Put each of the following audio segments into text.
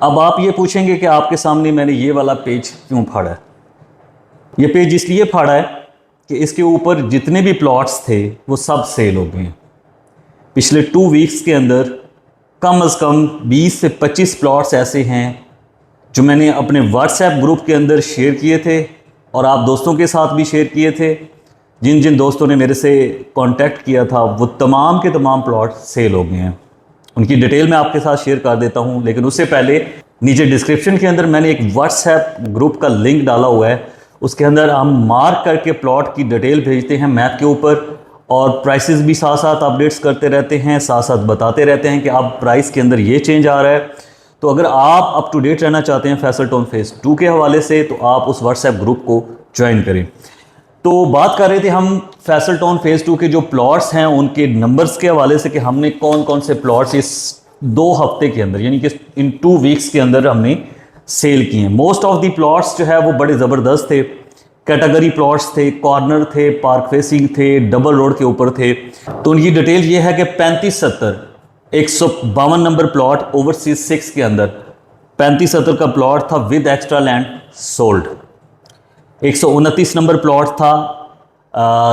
अब आप ये पूछेंगे कि आपके सामने मैंने ये वाला पेज क्यों फाड़ा है। ये पेज इसलिए फाड़ा है कि इसके ऊपर जितने भी प्लॉट्स थे वो सब सेल हो गए हैं। पिछले 2 वीक्स के अंदर कम से कम 20 से 25 प्लॉट्स ऐसे हैं जो मैंने अपने व्हाट्सएप ग्रुप के अंदर शेयर किए थे और आप दोस्तों के साथ भी शेयर किए थे। जिन जिन दोस्तों ने मेरे से कांटेक्ट किया था वो तमाम के तमाम प्लॉट सेल हो गए हैं। उनकी डिटेल मैं आपके साथ शेयर कर देता हूं, लेकिन उससे पहले नीचे डिस्क्रिप्शन के अंदर मैंने एक व्हाट्सएप ग्रुप का लिंक डाला हुआ है। उसके अंदर हम मार्क करके प्लॉट की डिटेल भेजते हैं मैप के ऊपर, और प्राइसेस भी साथ साथ अपडेट्स करते रहते हैं, साथ साथ बताते रहते हैं कि अब प्राइस के अंदर ये चेंज आ रहा है। तो अगर आप अप टू डेट रहना चाहते हैं फैसल टाउन फेज़ 2 के हवाले से तो आप उस व्हाट्सएप ग्रुप को ज्वाइन करें। तो बात कर रहे थे हम फैसल टाउन फेज़ 2 के जो प्लॉट्स हैं उनके नंबर्स के हवाले से कि हमने कौन कौन से प्लॉट्स इस 2 हफ्ते के अंदर यानी कि इन 2 वीक्स के अंदर हमने सेल किए हैं। मोस्ट ऑफ दी प्लॉट्स जो है वो बड़े ज़बरदस्त थे। कैटेगरी प्लॉट्स थे, कॉर्नर थे, पार्क फेसिंग थे, डबल रोड के ऊपर थे। तो उनकी डिटेल ये है कि 3570 152 नंबर प्लॉट ओवरसीज 6 के अंदर 3570 का प्लॉट था with extra land sold. 129 number plot था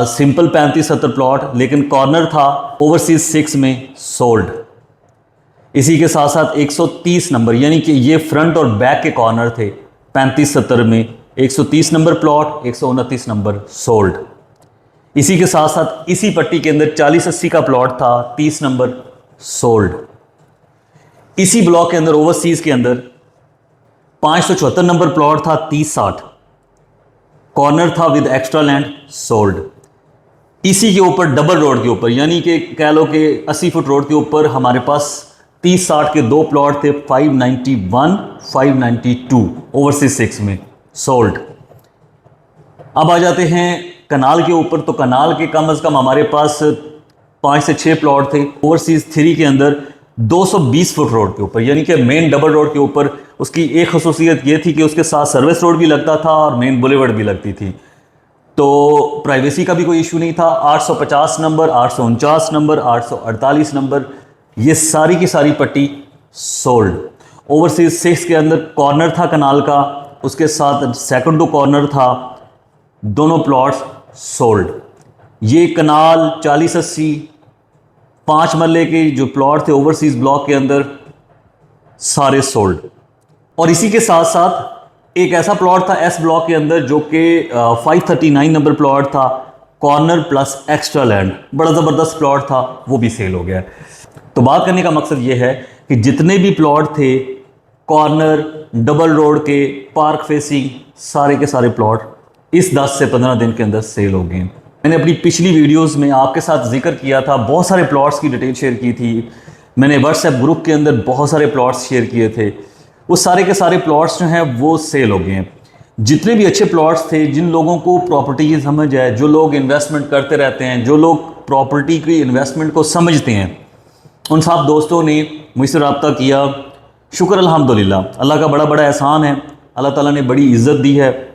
सिंपल 3570 प्लॉट, लेकिन कॉर्नर था ओवरसीज 6 में सोल्ड। इसी के साथ साथ 130 नंबर यानी कि ये फ्रंट और बैक के कॉर्नर थे 3570 में 130 नंबर प्लॉट 129 नंबर सोल्ड। इसी के साथ साथ इसी पट्टी के अंदर 4080 का प्लॉट था 30 नंबर सोल्ड। इसी ब्लॉक के अंदर ओवरसीज के अंदर 574 नंबर प्लॉट था 3060, कॉर्नर था विद एक्स्ट्रा लैंड सोल्ड। इसी के ऊपर डबल रोड के ऊपर यानी कि कह लो कि 80 फुट रोड के ऊपर हमारे पास 3060 के 2 प्लॉट थे 591 592 ओवरसीज 6 में सोल्ड। अब आ जाते हैं कनाल के ऊपर। तो कनाल के कम से कम हमारे पास 5 से 6 प्लॉट थे ओवरसीज 3 के अंदर 220 फुट रोड के ऊपर यानी कि मेन डबल रोड के ऊपर। उसकी एक खसूसियत ये थी कि उसके साथ सर्विस रोड भी लगता था और मेन बुलेवर्ड भी लगती थी, तो प्राइवेसी का भी कोई इशू नहीं था। 850 नंबर, 849 नंबर, 848 नंबर, ये सारी की सारी पट्टी सोल्ड। ओवरसीज 6 के अंदर कॉर्नर था कनाल का, उसके साथ सेकंड टू कॉर्नर था, दोनों प्लॉट्स सोल्ड। ये कनाल 4080 5 मरले के जो प्लॉट थे ओवरसीज ब्लॉक के अंदर सारे सोल्ड। और इसी के साथ साथ एक ऐसा प्लॉट था एस ब्लॉक के अंदर जो कि 539 नंबर प्लॉट था, कॉर्नर प्लस एक्स्ट्रा लैंड, बड़ा ज़बरदस्त प्लॉट था, वो भी सेल हो गया। तो बात करने का मकसद ये है कि जितने भी प्लॉट थे कॉर्नर, डबल रोड के, पार्क फेसिंग, सारे के सारे प्लॉट इस 10 से 15 दिन के अंदर सेल हो गए। मैंने अपनी पिछली वीडियोस में आपके साथ जिक्र किया था, बहुत सारे प्लॉट्स की डिटेल शेयर की थी। मैंने व्हाट्सएप ग्रुप के अंदर बहुत सारे प्लॉट्स शेयर किए थे। वो सारे के सारे प्लॉट्स जो हैं वो सेल हो गए हैं। जितने भी अच्छे प्लॉट्स थे, जिन लोगों को प्रॉपर्टी की समझ है, जो लोग इन्वेस्टमेंट करते रहते हैं, जो लोग प्रॉपर्टी की इन्वेस्टमेंट को समझते हैं, उन सब दोस्तों ने मुझसे रब्ता किया। शुक्र अल्हम्दुलिल्लाह, अल्लाह का बड़ा बड़ा एहसान है। अल्लाह ताला ने बड़ी इज़्ज़त दी है।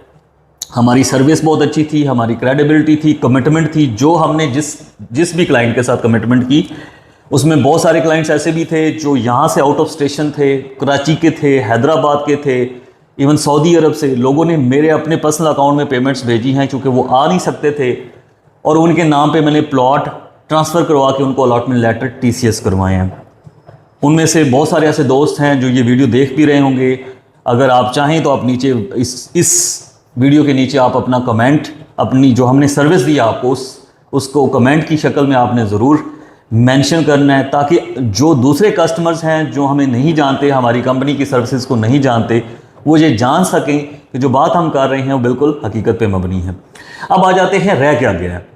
हमारी सर्विस बहुत अच्छी थी, हमारी क्रेडिबिलिटी थी, कमिटमेंट थी। जो हमने जिस भी क्लाइंट के साथ कमिटमेंट की, उसमें बहुत सारे क्लाइंट्स ऐसे भी थे जो यहाँ से आउट ऑफ स्टेशन थे, कराची के थे, हैदराबाद के थे, इवन सऊदी अरब से लोगों ने मेरे अपने पर्सनल अकाउंट में पेमेंट्स भेजी हैं क्योंकि वो आ नहीं सकते थे, और उनके नाम पे मैंने प्लॉट ट्रांसफ़र करवा के उनको अलॉटमेंट लेटर TCS करवाए हैं। उनमें से बहुत सारे ऐसे दोस्त हैं जो ये वीडियो देख भी रहे होंगे। अगर आप चाहें तो आप नीचे इस वीडियो के नीचे आप अपना कमेंट, अपनी जो हमने सर्विस दी आपको उसको कमेंट की शक्ल में आपने ज़रूर मेंशन करना है, ताकि जो दूसरे कस्टमर्स हैं जो हमें नहीं जानते, हमारी कंपनी की सर्विसेज को नहीं जानते, वो ये जान सकें कि जो बात हम कर रहे हैं वो बिल्कुल हकीकत पे मबनी है। अब आ जाते हैं रह क्या गया है।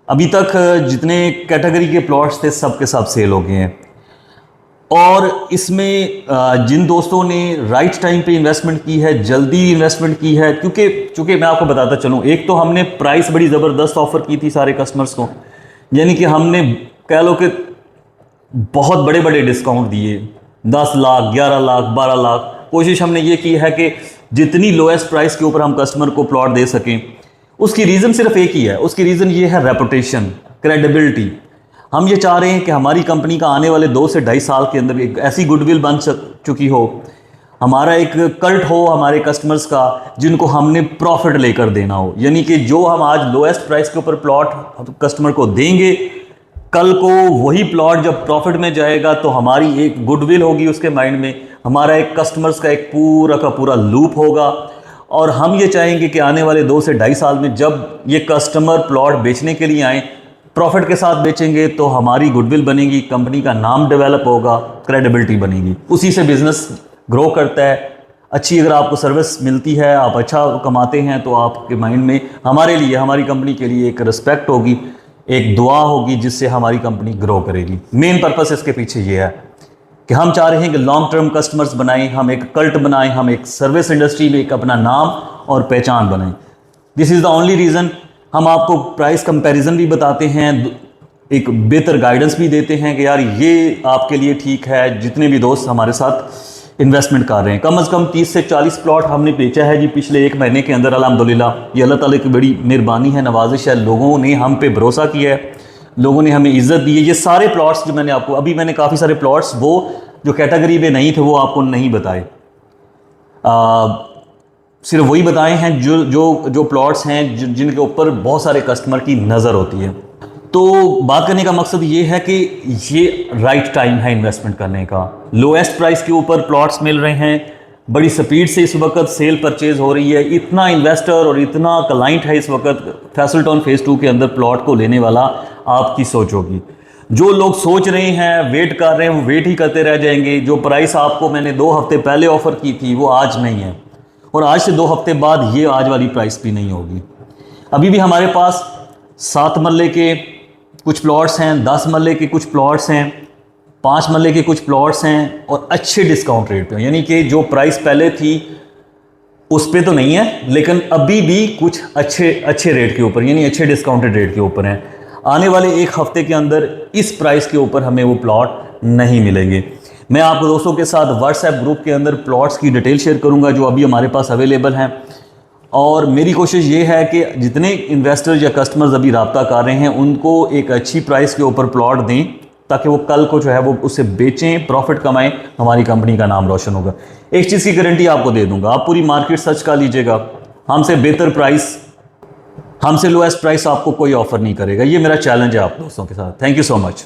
अभी तक जितने कैटेगरी के प्लॉट्स थे सब के सब सेल हो गए हैं, और इसमें जिन दोस्तों ने राइट टाइम पे इन्वेस्टमेंट की है, जल्दी इन्वेस्टमेंट की है, क्योंकि मैं आपको बताता चलूँ, एक तो हमने प्राइस बड़ी ज़बरदस्त ऑफ़र की थी सारे कस्टमर्स को, यानी कि हमने कह लो कि बहुत बड़े बड़े डिस्काउंट दिए, 10 लाख, 11 लाख, 12 लाख। कोशिश हमने ये की है कि जितनी लोएस्ट प्राइस के ऊपर हम कस्टमर को प्लॉट दे सकें। उसकी रीज़न सिर्फ एक ही है, उसकी रीज़न ये है रेपुटेशन, क्रेडिबिलिटी। हम ये चाह रहे हैं कि हमारी कंपनी का आने वाले 2 से 2.5 साल के अंदर एक ऐसी गुडविल बन चुकी हो, हमारा एक कल्ट हो हमारे कस्टमर्स का, जिनको हमने प्रॉफिट लेकर देना हो। यानी कि जो हम आज लोएस्ट प्राइस के ऊपर प्लॉट कस्टमर को देंगे, कल को वही प्लॉट जब प्रॉफिट में जाएगा तो हमारी एक गुडविल होगी उसके माइंड में, हमारा एक कस्टमर्स का एक पूरा का पूरा लूप होगा। और हम ये चाहेंगे कि आने वाले 2 से 2.5 साल में जब ये कस्टमर प्लॉट बेचने के लिए आए, प्रॉफिट के साथ बेचेंगे तो हमारी गुडविल बनेगी, कंपनी का नाम डेवलप होगा, क्रेडिबिलिटी बनेगी। उसी से बिजनेस ग्रो करता है। अच्छी अगर आपको सर्विस मिलती है, आप अच्छा कमाते हैं, तो आपके माइंड में हमारे लिए, हमारी कंपनी के लिए एक रिस्पेक्ट होगी, एक दुआ होगी, जिससे हमारी कंपनी ग्रो करेगी। मेन पर्पस इसके पीछे ये है कि हम चाह रहे हैं कि लॉन्ग टर्म कस्टमर्स बनाएं, हम एक कल्ट बनाएं, हम एक सर्विस इंडस्ट्री में एक अपना नाम और पहचान बनाएं। This is the only reason. हम आपको प्राइस कंपैरिजन भी बताते हैं, एक बेहतर गाइडेंस भी देते हैं कि यार ये आपके लिए ठीक है। जितने भी दोस्त हमारे साथ इन्वेस्टमेंट कर रहे हैं, कम से कम 30 से 40 प्लॉट हमने बेचा है जी पिछले 1 महीने के अंदर, अल्हम्दुलिल्लाह। ये अल्लाह ताला की बड़ी मेहरबानी है, नवाजिश है। लोगों ने हम पे भरोसा किया है, लोगों ने हमें इज्जत दी है। ये सारे प्लॉट्स जो मैंने आपको, अभी मैंने काफ़ी सारे प्लॉट्स वो जो कैटेगरी में नहीं थे वो आपको नहीं बताए, सिर्फ वही बताए हैं जो जो जो प्लॉट्स हैं जिनके ऊपर बहुत सारे कस्टमर की नज़र होती है। तो बात करने का मकसद ये है कि ये राइट टाइम है इन्वेस्टमेंट करने का। लोएस्ट प्राइस के ऊपर प्लॉट्स मिल रहे हैं, बड़ी स्पीड से इस वक्त सेल परचेज हो रही है। इतना इन्वेस्टर और इतना क्लाइंट है इस वक्त फैसल टाउन फेज़ 2 के अंदर प्लॉट को लेने वाला, आपकी सोच होगी। जो लोग सोच रहे हैं, वेट कर रहे हैं, वो वेट ही करते रह जाएंगे। जो प्राइस आपको मैंने 2 हफ्ते पहले ऑफ़र की थी वो आज नहीं है, और आज से 2 हफ्ते बाद ये आज वाली प्राइस भी नहीं होगी। अभी भी हमारे पास 7 मरले के कुछ प्लॉट्स हैं, 10 मरले के कुछ प्लॉट्स हैं, 5 मरले के कुछ प्लॉट्स हैं, और अच्छे डिस्काउंट रेट पे। यानी कि जो प्राइस पहले थी उस पे तो नहीं है, लेकिन अभी भी कुछ अच्छे रेट के ऊपर, यानी अच्छे डिस्काउंटेड रेट के ऊपर हैं। आने वाले 1 हफ्ते के अंदर इस प्राइस के ऊपर हमें वो प्लॉट नहीं मिलेंगे। मैं आपको दोस्तों के साथ व्हाट्सएप ग्रुप के अंदर प्लॉट्स की डिटेल शेयर करूंगा जो अभी हमारे पास अवेलेबल हैं। और मेरी कोशिश ये है कि जितने इन्वेस्टर्स या कस्टमर्स अभी रब्ता कर रहे हैं उनको एक अच्छी प्राइस के ऊपर प्लॉट दें, ताकि वो कल को जो है वो उसे बेचें, प्रॉफिट कमाएं, हमारी कंपनी का नाम रोशन होगा। एक चीज़ की गारंटी आपको दे दूंगा, आप पूरी मार्केट सर्च कर लीजिएगा, हमसे बेहतर प्राइस, हमसे लोएस्ट प्राइस आपको कोई ऑफर नहीं करेगा। ये मेरा चैलेंज है आप दोस्तों के साथ। Thank you so much.